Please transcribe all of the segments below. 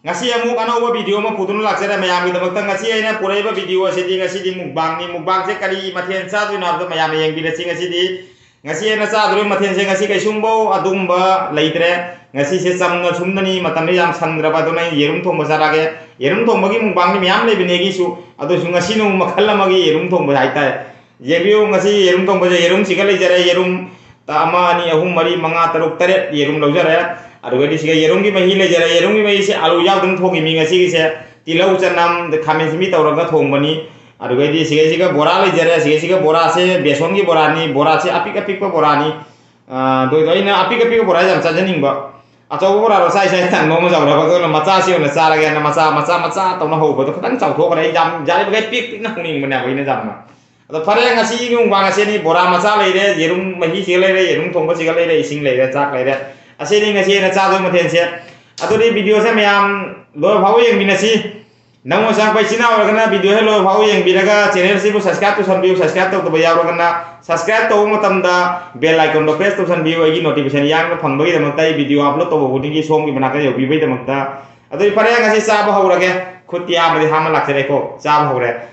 ngasi amuk anauba video ma pudun laksana mayam gidamagta ngasi aina puraiba video asidi ngasi di mukbang se kari mathen chadu na abda mayam yengbira si ngasi di ngasi aina chadu mathen se ngasi kaisumbo adumba leitre ngasi se samna sumnani matamni yam sandraba dona yerum thongba sarage yerum thongba gi mukbang ni mayam lebine gi su ado su ngasi no makhala magi yerum thongba haita yebiu ngasi yerum thongba je yerum siga leijare yerum ta ama ni ahum mari manga taruk tare yerum laujare अरुगदी सिगा येरुंगी मही ले जरा येरुंगी मही से आलू यावदन थोंगी मिंगसी से तिलौ चनम खामेन सिमी तौरगा थोंबनी अरुगदी सिगा बोरा ले जरा सिगा बोरा से बेसन की बोरा से अपिक अपिक बोरानी दोइना अपिक अपिक बोरा जम चाजनिंग अचौ बोरा रो साइ साइ तन नोम जावरा बदो मचा से न चारगे न मचा तौना होबो खतन चावथोकरे जाम जारे बगे पिक पिक न हुनिंग मने बइना जामना अदो फरे ngasi नु वांगसे नि बोरा मचा लेरे येरुं मही से लेरे येरुं थोंबो सिगा लेरे इसिंग लेरे चाक लेरे asini ngasi na chadu mathen se aduri video se mayam lo phau yeng binasi namo sang pai sina organa video he lo phau yeng biraga channel si bu subscribe to sanbiu subscribe to ba yaw organa subscribe to matam da bell icon do press to sanbiu agi notification yang no phang bagi damakta video upload to bu ni som gi banaka yo bi bai damakta aduri pare ngasi sa ba haurage khuti amri hama laksere ko sa ba haure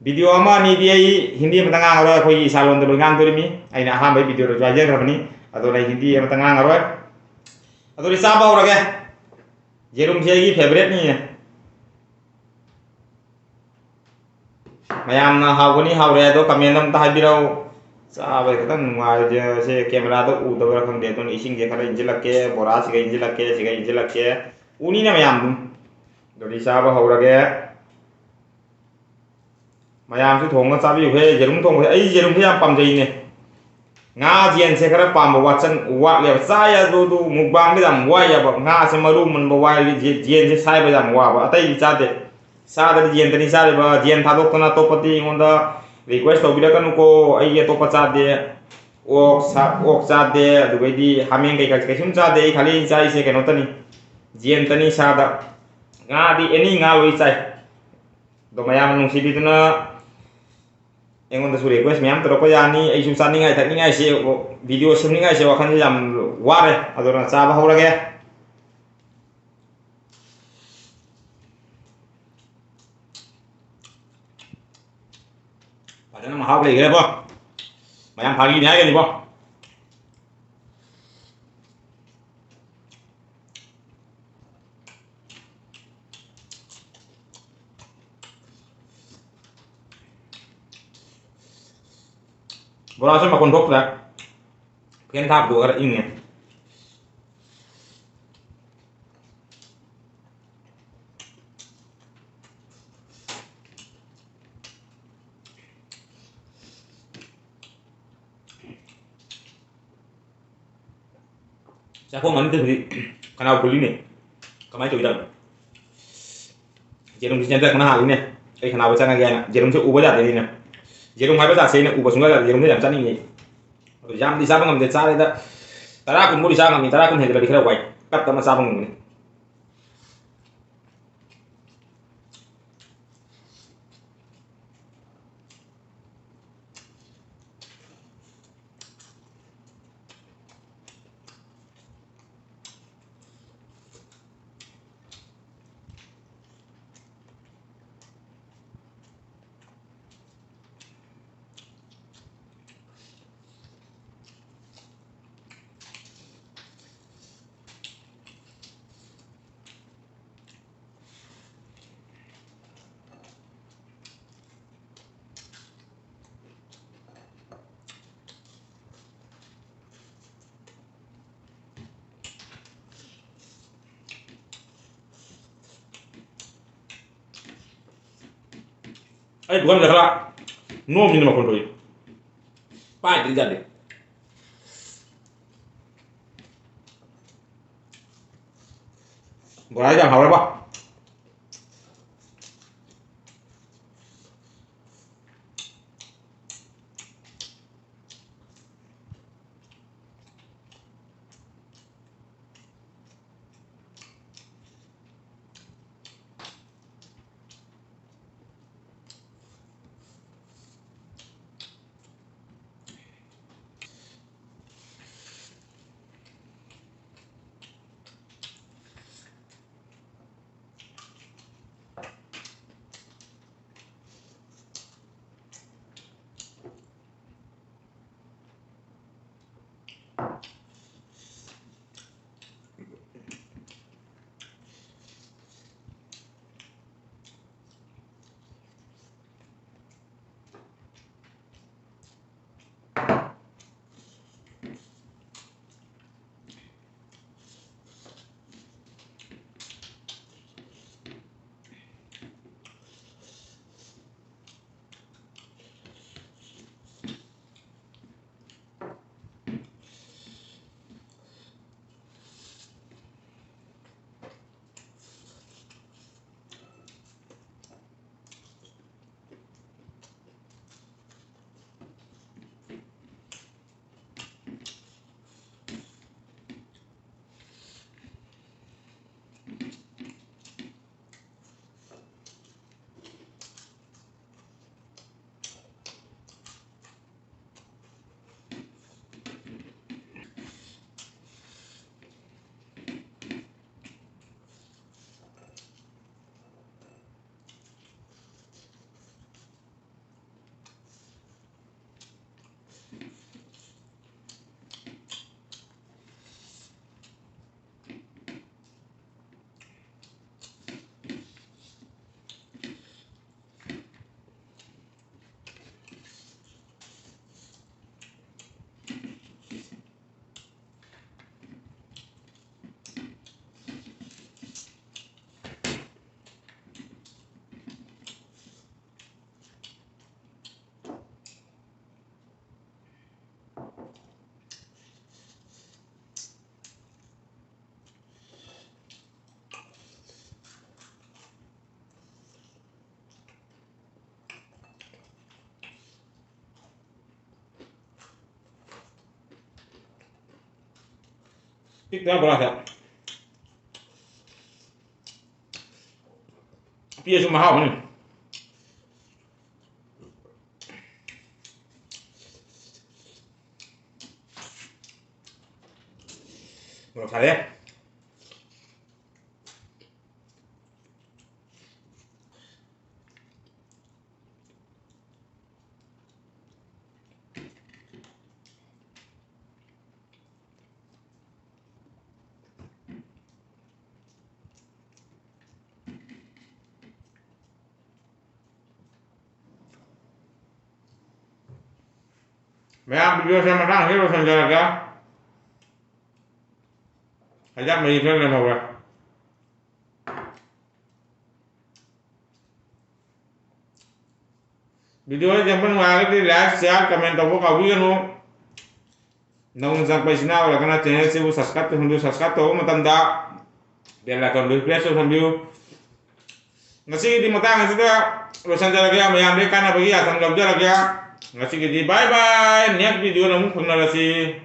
video ama ni di hindi matanga ngaro khoi salon do ngang to mi aina ha bai video ro jaje rabani adore hindi matanga ngaro adori saba urage jerum se gi favorite ni mayam na hawani hawre do comment am ta habirau saba khatan ngai je se camera do u do khang de ton ising je khara injilakke bora se ga injilakke uni na mayam dum dori saba hawrage mayam su thong ma sabi he jerum thong ai jerum he am pam jai ne nga jian se khara pam watsan wa le saya do mukbang de dam wa ya ba nga se maru man ba wa jian se sai ba dam wa ba atai cha de sa da jian tani sa ba jian tha dok na to pati ngonda request to bira kan ko ai ye to pa cha de ok cha de du bai di hameng kai kai sum cha de khali cha se ke no tani jian tani sa da nga di any nga loi chai do mayam nung si bi na engon da su request mayam to ko yani ai su san ningai thak ningai se video sim ningai se wakhan jam ware adona cha ba hawrage padana ma hawle gele bo mayam phagi ni age ni bo bora sama kon dok la ken thap do ara inge sa ko man te kana buli ne kamai to ida jerum si nyanda kana hali ne ai kana ba changa ga jerum se uba ja de ni ne jerum hai ba ja se ne uba sunga ja jerum se jam chani ni jam di sa bangam de cha le da tara kun muri sa ngam ni tara kun he de khara wai kat ta ma sa bangam ni ai bukan da kala nom ni ma kon toy pa di jade bora jam hawra ba Thích ra bora thật. Bia chung mà hao này. Rồi phải đấy. Vean video saya menang hero senjata ya. Ajak mengirim nama gue. Video yang penting di like, share, comment, atau kau video nu. Nong sampai sini awal karena channel sih subscribe tuh subscribe tuh matanda. Biar lah kau refresh tuh sambil. Nasi di matang itu lu senjata ya, mayam deh karena bagi asam gabjar lagi ya. Ngasih gini bye bye, niat video namun pernah sih.